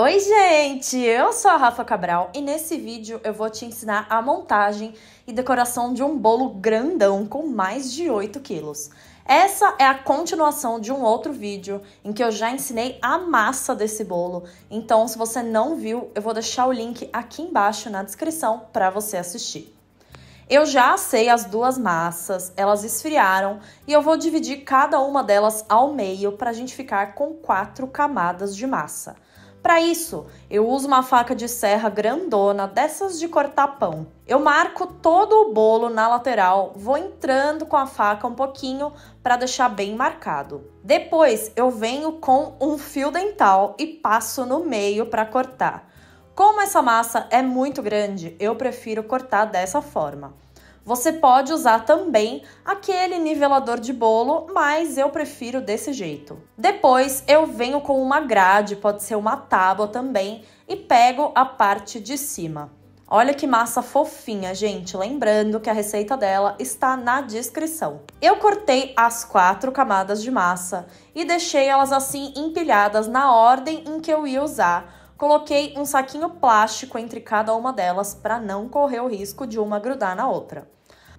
Oi, gente! Eu sou a Rafa Cabral e nesse vídeo eu vou te ensinar a montagem e decoração de um bolo grandão com mais de 8 quilos. Essa é a continuação de um outro vídeo em que eu já ensinei a massa desse bolo. Então, se você não viu, eu vou deixar o link aqui embaixo na descrição para você assistir. Eu já assei as duas massas, elas esfriaram e eu vou dividir cada uma delas ao meio para a gente ficar com 4 camadas de massa. Para isso, eu uso uma faca de serra grandona, dessas de cortar pão. Eu marco todo o bolo na lateral, vou entrando com a faca um pouquinho para deixar bem marcado. Depois, eu venho com um fio dental e passo no meio para cortar. Como essa massa é muito grande, eu prefiro cortar dessa forma. Você pode usar também aquele nivelador de bolo, mas eu prefiro desse jeito. Depois eu venho com uma grade, pode ser uma tábua também, e pego a parte de cima. Olha que massa fofinha, gente. Lembrando que a receita dela está na descrição. Eu cortei as 4 camadas de massa e deixei elas assim empilhadas na ordem em que eu ia usar. Coloquei um saquinho plástico entre cada uma delas para não correr o risco de uma grudar na outra.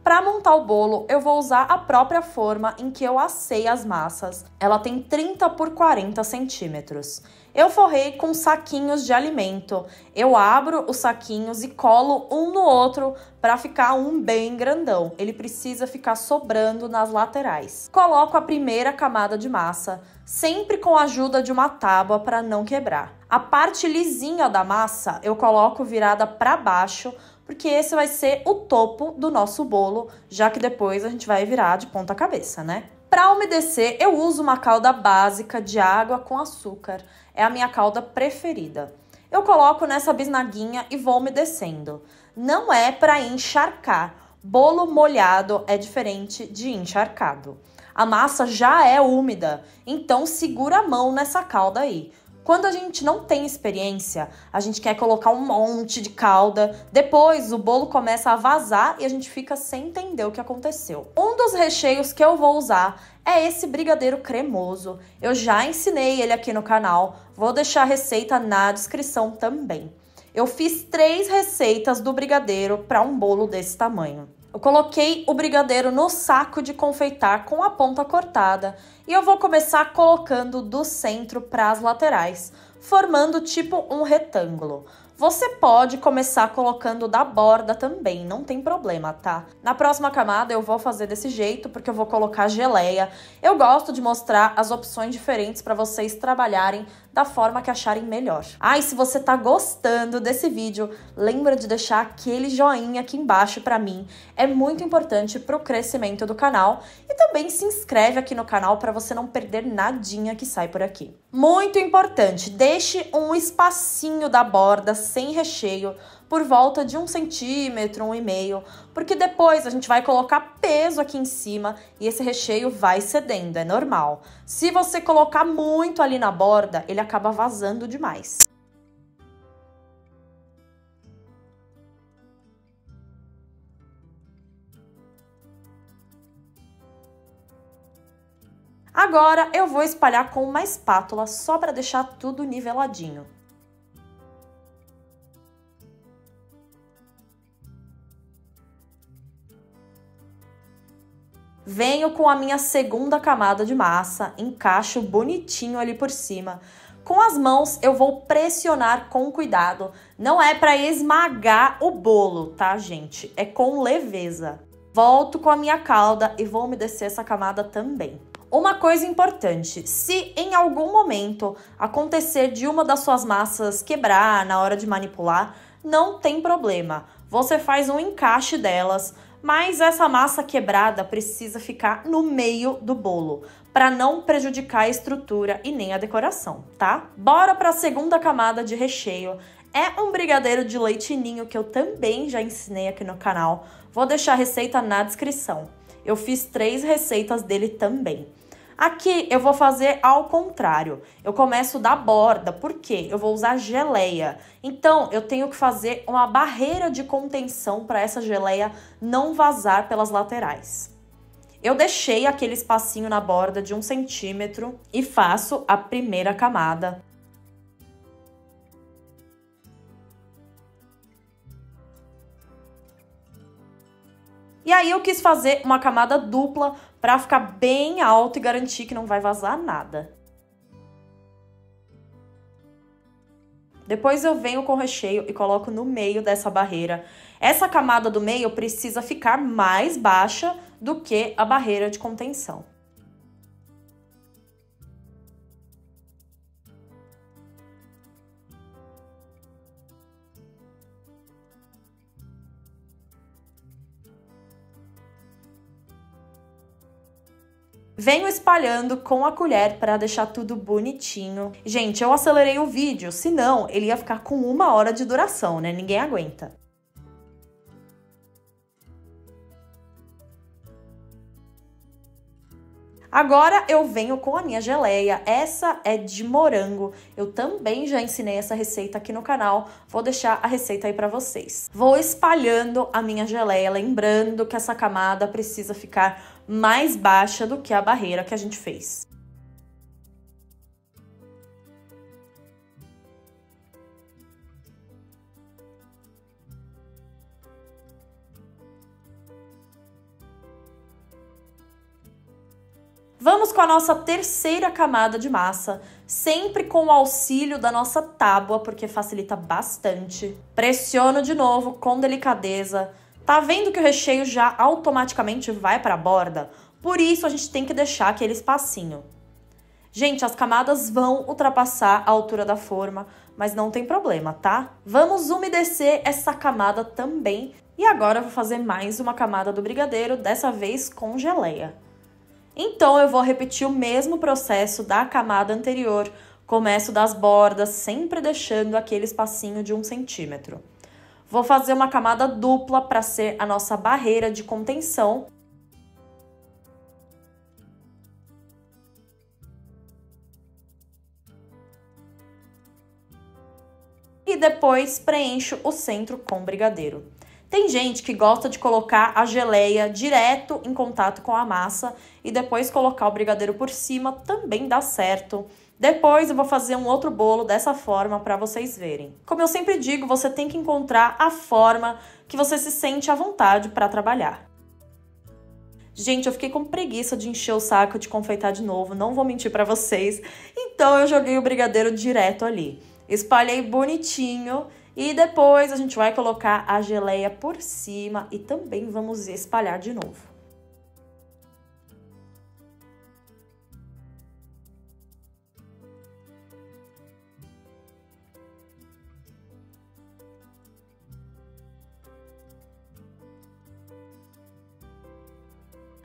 Para montar o bolo, eu vou usar a própria forma em que eu assei as massas. Ela tem 30 por 40 centímetros. Eu forrei com saquinhos de alimento. Eu abro os saquinhos e colo um no outro para ficar um bem grandão. Ele precisa ficar sobrando nas laterais. Coloco a primeira camada de massa, sempre com a ajuda de uma tábua para não quebrar. A parte lisinha da massa eu coloco virada para baixo, porque esse vai ser o topo do nosso bolo, já que depois a gente vai virar de ponta cabeça, né? Para umedecer, eu uso uma calda básica de água com açúcar. É a minha calda preferida. Eu coloco nessa bisnaguinha e vou umedecendo. Não é para encharcar. Bolo molhado é diferente de encharcado. A massa já é úmida, então segura a mão nessa calda aí. Quando a gente não tem experiência, a gente quer colocar um monte de calda, depois o bolo começa a vazar e a gente fica sem entender o que aconteceu. Um dos recheios que eu vou usar é esse brigadeiro cremoso. Eu já ensinei ele aqui no canal, vou deixar a receita na descrição também. Eu fiz 3 receitas do brigadeiro para um bolo desse tamanho. Eu coloquei o brigadeiro no saco de confeitar com a ponta cortada e eu vou começar colocando do centro para as laterais, formando tipo um retângulo. Você pode começar colocando da borda também, não tem problema, tá? Na próxima camada eu vou fazer desse jeito, porque eu vou colocar geleia. Eu gosto de mostrar as opções diferentes para vocês trabalharem da forma que acharem melhor. E se você tá gostando desse vídeo, lembra de deixar aquele joinha aqui embaixo para mim. É muito importante pro crescimento do canal. E também se inscreve aqui no canal para você não perder nadinha que sai por aqui. Muito importante, deixe um espacinho da borda sem recheio, por volta de 1 centímetro, 1,5, porque depois a gente vai colocar peso aqui em cima e esse recheio vai cedendo, é normal. Se você colocar muito ali na borda, ele acaba vazando demais. Agora eu vou espalhar com uma espátula só para deixar tudo niveladinho. Venho com a minha segunda camada de massa, encaixo bonitinho ali por cima. Com as mãos eu vou pressionar com cuidado, não é para esmagar o bolo, tá, gente? É com leveza. Volto com a minha calda e vou umedecer essa camada também. Uma coisa importante, se em algum momento acontecer de uma das suas massas quebrar na hora de manipular, não tem problema. Você faz um encaixe delas, mas essa massa quebrada precisa ficar no meio do bolo, para não prejudicar a estrutura e nem a decoração, tá? Bora para a segunda camada de recheio. É um brigadeiro de leite ninho que eu também já ensinei aqui no canal. Vou deixar a receita na descrição. Eu fiz 3 receitas dele também. Aqui eu vou fazer ao contrário. Eu começo da borda, porque eu vou usar geleia. Então, eu tenho que fazer uma barreira de contenção para essa geleia não vazar pelas laterais. Eu deixei aquele espacinho na borda de 1 centímetro e faço a primeira camada. E aí eu quis fazer uma camada dupla para ficar bem alto e garantir que não vai vazar nada. Depois eu venho com o recheio e coloco no meio dessa barreira. Essa camada do meio precisa ficar mais baixa do que a barreira de contenção. Venho espalhando com a colher para deixar tudo bonitinho. Gente, eu acelerei o vídeo, senão ele ia ficar com 1 hora de duração, né? Ninguém aguenta. Agora eu venho com a minha geleia, essa é de morango. Eu também já ensinei essa receita aqui no canal, vou deixar a receita aí pra vocês. Vou espalhando a minha geleia, lembrando que essa camada precisa ficar mais baixa do que a barreira que a gente fez. Vamos com a nossa terceira camada de massa, sempre com o auxílio da nossa tábua, porque facilita bastante. Pressiono de novo com delicadeza. Tá vendo que o recheio já automaticamente vai para a borda? Por isso a gente tem que deixar aquele espacinho. Gente, as camadas vão ultrapassar a altura da forma, mas não tem problema, tá? Vamos umedecer essa camada também. E agora eu vou fazer mais uma camada do brigadeiro, dessa vez com geleia. Então, eu vou repetir o mesmo processo da camada anterior. Começo das bordas, sempre deixando aquele espacinho de 1 centímetro. Vou fazer uma camada dupla para ser a nossa barreira de contenção. E depois preencho o centro com brigadeiro. Tem gente que gosta de colocar a geleia direto em contato com a massa e depois colocar o brigadeiro por cima, também dá certo. Depois eu vou fazer um outro bolo dessa forma para vocês verem. Como eu sempre digo, você tem que encontrar a forma que você se sente à vontade para trabalhar. Gente, eu fiquei com preguiça de encher o saco de confeitar de novo, não vou mentir para vocês. Então eu joguei o brigadeiro direto ali. Espalhei bonitinho. E depois a gente vai colocar a geleia por cima e também vamos espalhar de novo.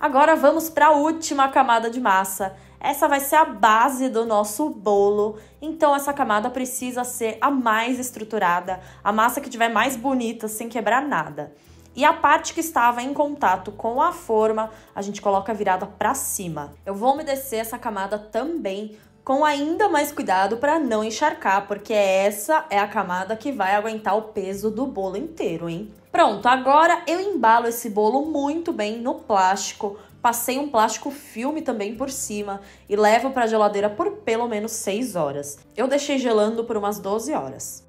Agora vamos para a última camada de massa. Essa vai ser a base do nosso bolo, então essa camada precisa ser a mais estruturada, a massa que tiver mais bonita, sem quebrar nada. E a parte que estava em contato com a forma, a gente coloca virada para cima. Eu vou umedecer essa camada também com ainda mais cuidado para não encharcar, porque essa é a camada que vai aguentar o peso do bolo inteiro, hein? Pronto, agora eu embalo esse bolo muito bem no plástico. Passei um plástico filme também por cima e levo para a geladeira por pelo menos 6 horas. Eu deixei gelando por umas 12 horas.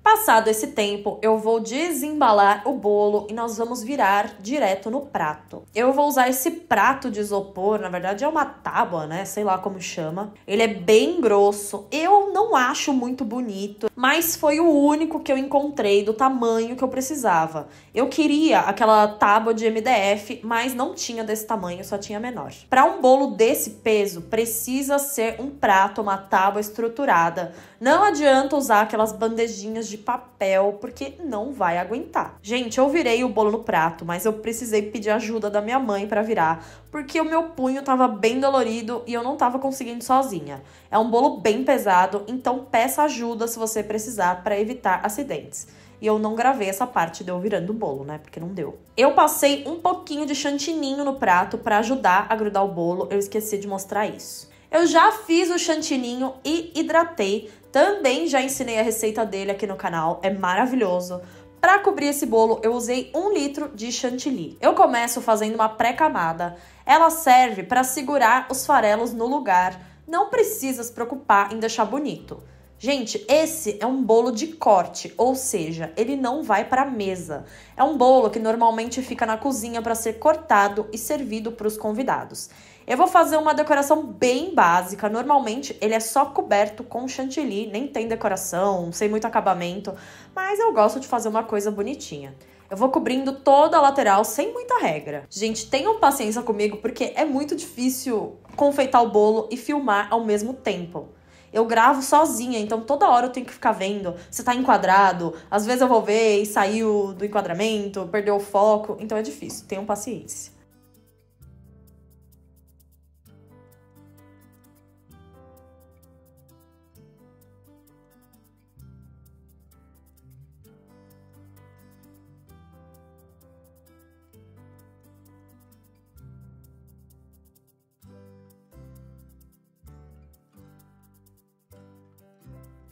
Passado esse tempo, eu vou desembalar o bolo e nós vamos virar direto no prato. Eu vou usar esse prato de isopor, na verdade é uma tábua, né? Sei lá como chama. Ele é bem grosso. Eu não acho muito bonito, mas foi o único que eu encontrei do tamanho que eu precisava. Eu queria aquela tábua de MDF, mas não tinha desse tamanho, só tinha menor. Para um bolo desse peso, precisa ser um prato, uma tábua estruturada. Não adianta usar aquelas bandejinhas de papel, porque não vai aguentar. Gente, eu virei o bolo no prato, mas eu precisei pedir ajuda da minha mãe para virar, porque o meu punho tava bem dolorido e eu não tava conseguindo sozinha. É um bolo bem pesado, então peça ajuda se você precisar para evitar acidentes. E eu não gravei essa parte de eu virando o bolo, né? Porque não deu. Eu passei um pouquinho de chantininho no prato para ajudar a grudar o bolo. Eu esqueci de mostrar isso. Eu já fiz o chantininho e hidratei. Também já ensinei a receita dele aqui no canal. É maravilhoso. Para cobrir esse bolo, eu usei 1 litro de chantilly. Eu começo fazendo uma pré-camada. Ela serve para segurar os farelos no lugar. Não precisa se preocupar em deixar bonito. Gente, esse é um bolo de corte, ou seja, ele não vai para a mesa. É um bolo que normalmente fica na cozinha para ser cortado e servido para os convidados. Eu vou fazer uma decoração bem básica. Normalmente ele é só coberto com chantilly, nem tem decoração, sem muito acabamento, mas eu gosto de fazer uma coisa bonitinha. Eu vou cobrindo toda a lateral sem muita regra. Gente, tenham paciência comigo porque é muito difícil confeitar o bolo e filmar ao mesmo tempo. Eu gravo sozinha, então toda hora eu tenho que ficar vendo se tá enquadrado. Às vezes eu vou ver e saiu do enquadramento, perdeu o foco, então é difícil. Tenham paciência.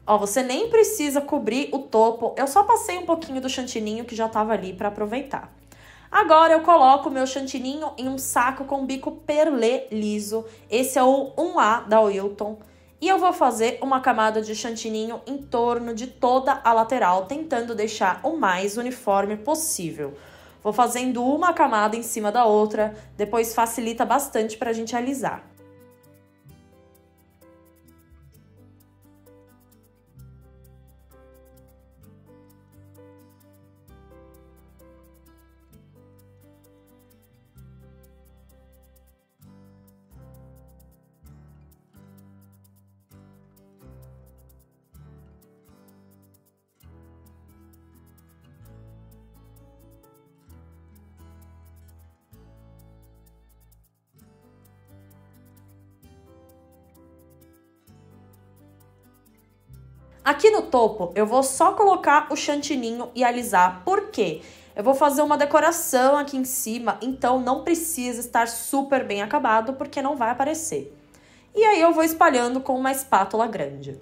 Ó, você nem precisa cobrir o topo, eu só passei um pouquinho do chantininho que já tava ali para aproveitar. Agora eu coloco o meu chantininho em um saco com bico perlê liso, esse é o 1A da Wilton. E eu vou fazer uma camada de chantininho em torno de toda a lateral, tentando deixar o mais uniforme possível. Vou fazendo uma camada em cima da outra, depois facilita bastante para a gente alisar. Aqui no topo, eu vou só colocar o chantininho e alisar. Por quê? Eu vou fazer uma decoração aqui em cima, então não precisa estar super bem acabado, porque não vai aparecer. E aí eu vou espalhando com uma espátula grande.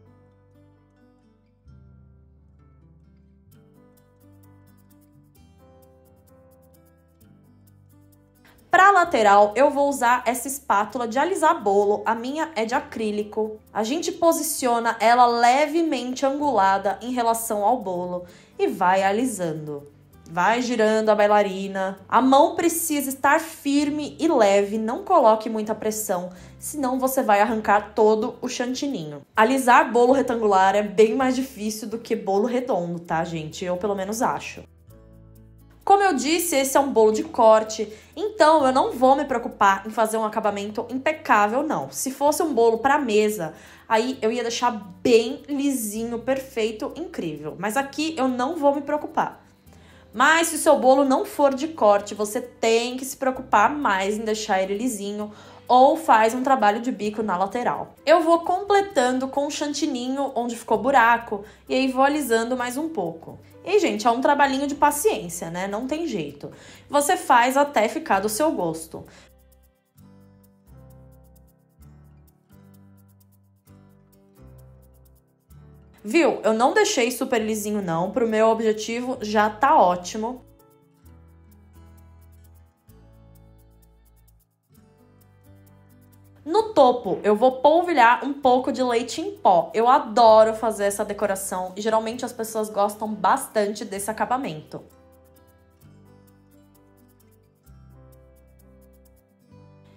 Para lateral, eu vou usar essa espátula de alisar bolo, a minha é de acrílico. A gente posiciona ela levemente angulada em relação ao bolo e vai alisando. Vai girando a bailarina. A mão precisa estar firme e leve, não coloque muita pressão, senão você vai arrancar todo o chantininho. Alisar bolo retangular é bem mais difícil do que bolo redondo, tá, gente? Eu pelo menos acho. Como eu disse, esse é um bolo de corte, então eu não vou me preocupar em fazer um acabamento impecável, não. Se fosse um bolo para mesa, aí eu ia deixar bem lisinho, perfeito, incrível. Mas aqui eu não vou me preocupar. Mas se o seu bolo não for de corte, você tem que se preocupar mais em deixar ele lisinho ou faz um trabalho de bico na lateral. Eu vou completando com o chantininho onde ficou buraco e aí vou alisando mais um pouco. E, gente, é um trabalhinho de paciência, né? Não tem jeito. Você faz até ficar do seu gosto. Viu? Eu não deixei super lisinho, não. Pro meu objetivo já tá ótimo. No topo, eu vou polvilhar um pouco de leite em pó. Eu adoro fazer essa decoração e geralmente as pessoas gostam bastante desse acabamento.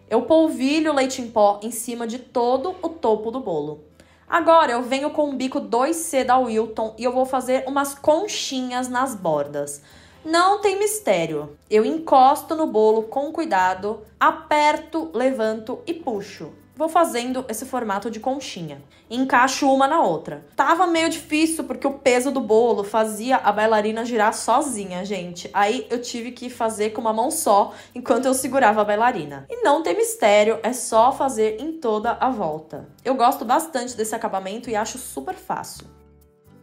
Eu polvilho o leite em pó em cima de todo o topo do bolo. Agora eu venho com o bico 2C da Wilton e eu vou fazer umas conchinhas nas bordas. Não tem mistério. Eu encosto no bolo com cuidado, aperto, levanto e puxo. Vou fazendo esse formato de conchinha. Encaixo uma na outra. Tava meio difícil porque o peso do bolo fazia a bailarina girar sozinha, gente. Aí eu tive que fazer com uma mão só enquanto eu segurava a bailarina. E não tem mistério, é só fazer em toda a volta. Eu gosto bastante desse acabamento e acho super fácil.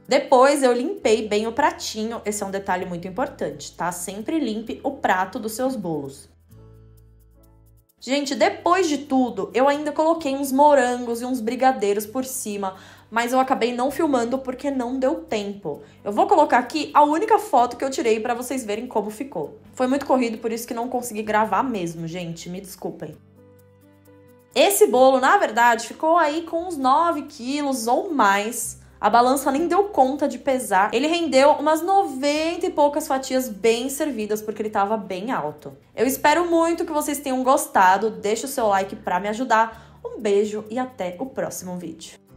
Depois eu limpei bem o pratinho, esse é um detalhe muito importante, tá? Sempre limpe o prato dos seus bolos. Gente, depois de tudo, eu ainda coloquei uns morangos e uns brigadeiros por cima, mas eu acabei não filmando porque não deu tempo. Eu vou colocar aqui a única foto que eu tirei pra vocês verem como ficou. Foi muito corrido, por isso que não consegui gravar mesmo, gente, me desculpem. Esse bolo, na verdade, ficou aí com uns 9 quilos ou mais. A balança nem deu conta de pesar. Ele rendeu umas 90 e poucas fatias bem servidas, porque ele tava bem alto. Eu espero muito que vocês tenham gostado. Deixa o seu like pra me ajudar. Um beijo e até o próximo vídeo.